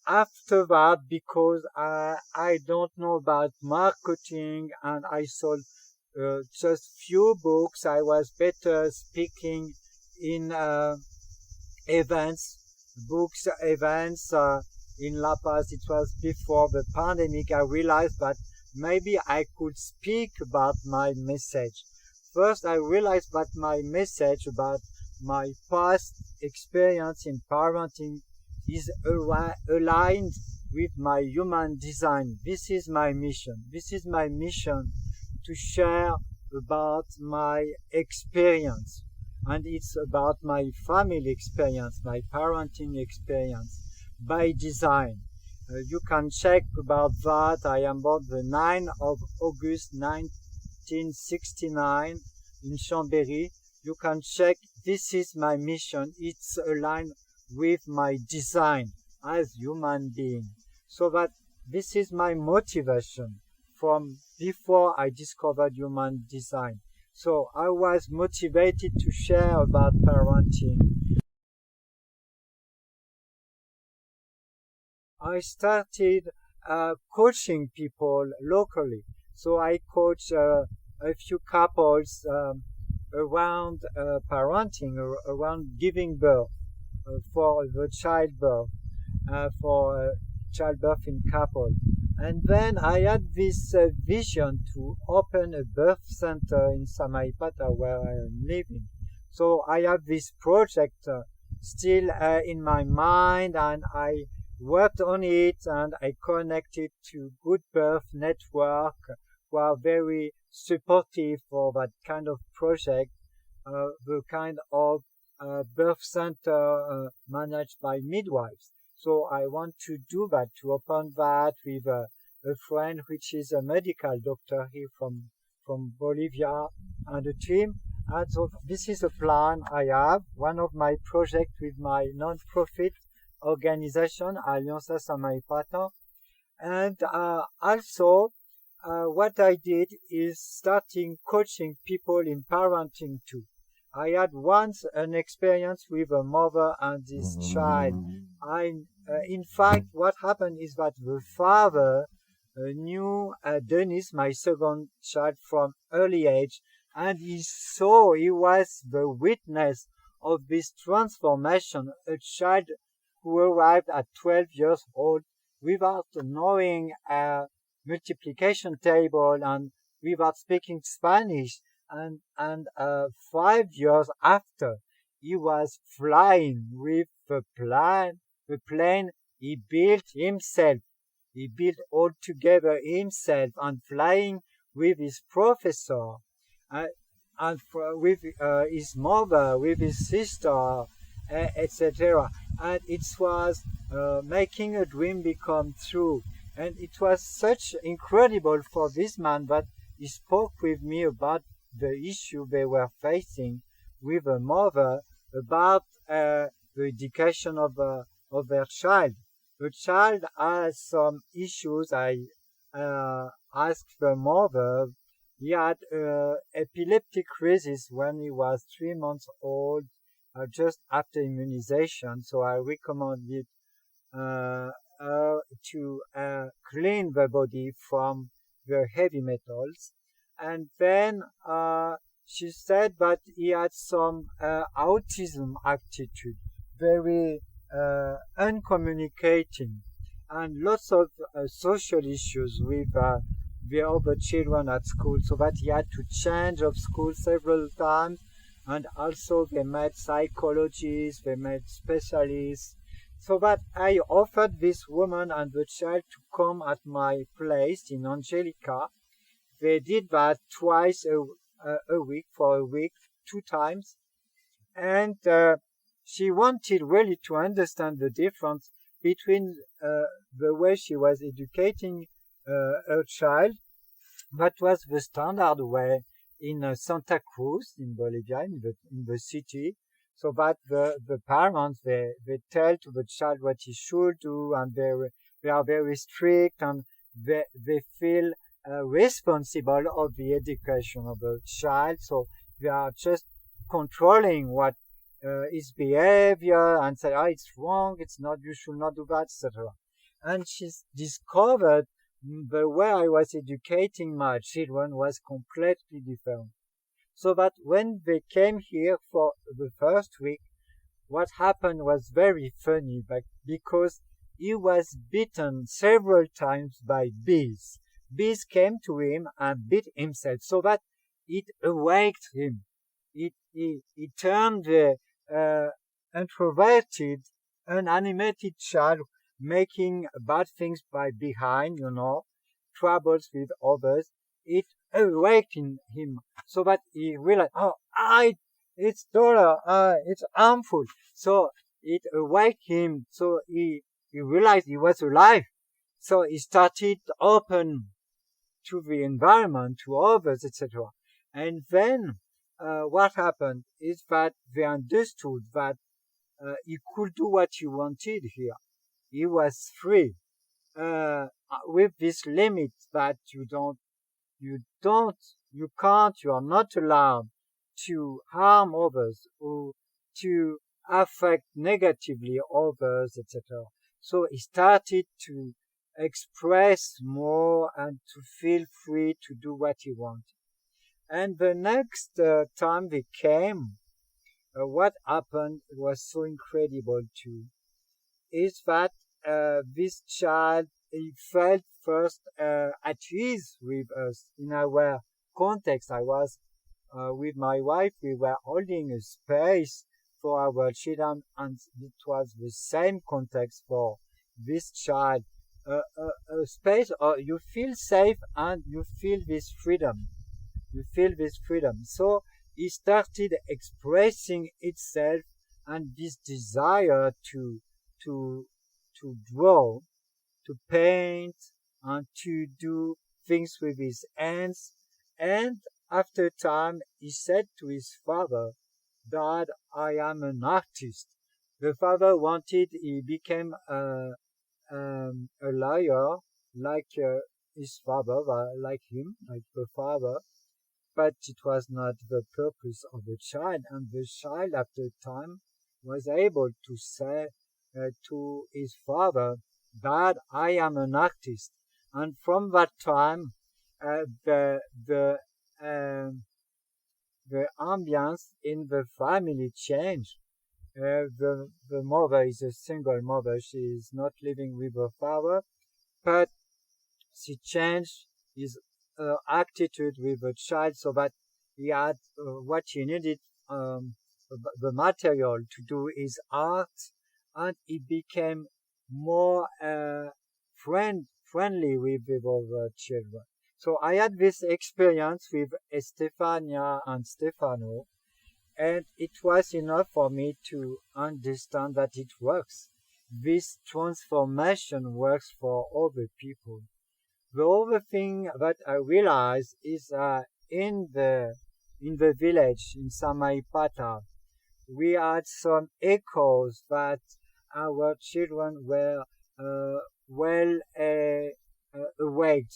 after that, because I don't know about marketing and I sold just few books, I was better speaking in events, books, events in La Paz. It was before the pandemic. I realized that maybe I could speak about my message. First, I realized that my message about my past experience in parenting is aligned with my human design. This is my mission. This is my mission to share about my experience. And it's about my family experience, my parenting experience by design. You can check about that. I am born the 9th of August 1969 in Chambéry. You can check. This is my mission. It's aligned with my design as human being. So that this is my motivation from before I discovered human design. So I was motivated to share about parenting. I started coaching people locally. So I coach a few couples around parenting, around giving birth, for the childbirth, for childbirth in couple. And then I had this vision to open a birth center in Samaipata where I am living. So I have this project still in my mind, and I worked on it, and I connected to Good Birth Network, who are very supportive for that kind of project, the kind of birth center managed by midwives. So I want to do that, to open that with a friend which is a medical doctor here from Bolivia, and a team. And so this is a plan I have, one of my projects with my non-profit organization, Alianza Samaipata. And also, what I did is starting coaching people in parenting too. I had once an experience with a mother and this child. In fact, what happened is that the father knew Dennis, my second child, from early age, and he was the witness of this transformation, a child who arrived at 12 years old without knowing a multiplication table and without speaking Spanish. And 5 years after, he was flying with the plane he built himself. He built all together himself, and flying with his professor, and with his mother, with his sister, etc. And it was making a dream become true. And it was such incredible for this man that he spoke with me about the issue they were facing with a mother, about the education of their child. The child has some issues. I asked the mother. He had epileptic crisis when he was 3 months old, just after immunization. So I recommended to clean the body from the heavy metals. And then she said that he had some autism attitude, very uncommunicating, and lots of social issues with the other children at school, so that he had to change of school several times. And also they met psychologists, they met specialists, so that I offered this woman and the child to come at my place in Angelica. They did that twice a week, for a week, 2 times. And she wanted really to understand the difference between the way she was educating her child, that was the standard way in Santa Cruz, in Bolivia, in the city, so that the parents, they tell to the child what he should do, and they are very strict, and they feel responsible of the education of the child. So they are just controlling what his behavior, and say, it's wrong, it's not, you should not do that, etc. and she discovered the way I was educating my children was completely different. So that when they came here for the first week, what happened was very funny, but because he was bitten several times by bees. Bees came to him and bit himself, so that it awaked him. It turned the introverted, unanimated child making bad things by behind, troubles with others. It awakened him so that he realized, it's dollar, it's harmful. So it awakened him. So he realized he was alive. So he started open to the environment, to others, etc. And then what happened is that they understood that he could do what he wanted here. He was free with this limit that you can't, you are not allowed to harm others or to affect negatively others, etc. So he started to express more and to feel free to do what he wanted. And the next time they came, what happened was so incredible too, is that this child, he felt first at ease with us in our context. I was with my wife, we were holding a space for our children, and it was the same context for this child. A space you feel safe and you feel this freedom. You feel this freedom. So it started expressing itself and this desire to draw, to paint, and to do things with his hands. And after time, he said to his father, "Dad, I am an artist." The father wanted, he became a lawyer like his father, like him, like the father. But it was not the purpose of the child, and the child after time was able to say to his father, "Dad, I am an artist." And from that time, the ambience in the family changed. The mother is a single mother; she is not living with her father, but she changed his attitude with the child so that he had what he needed, the material to do his art, and he became more friendly with the other children. So I had this experience with Estefania and Stefano, and it was enough for me to understand that it works. This transformation works for other people. The other thing that I realized is in the village in Samaipata, we had some echoes that our children were well awake.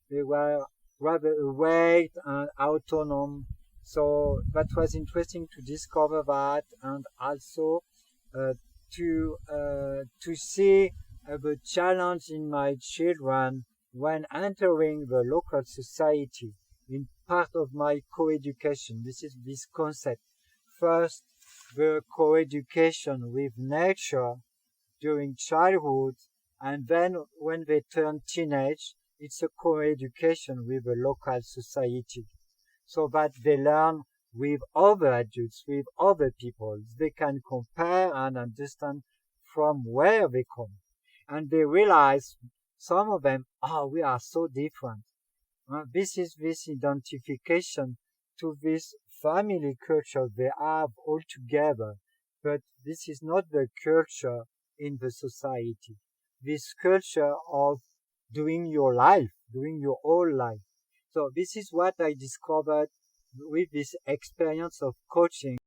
They were rather awake and autonomous. So that was interesting to discover that, and also to see the challenge in my children when entering the local society in part of my co-education. This is this concept. First, the co-education with nature during childhood, and then when they turn teenage, it's a co-education with the local society, so that they learn with other adults, with other people. They can compare and understand from where they come. And they realize, some of them, we are so different. This is this identification to this family culture they have all together. But this is not the culture in the society. This culture of doing your life, doing your whole life. So this is what I discovered with this experience of coaching.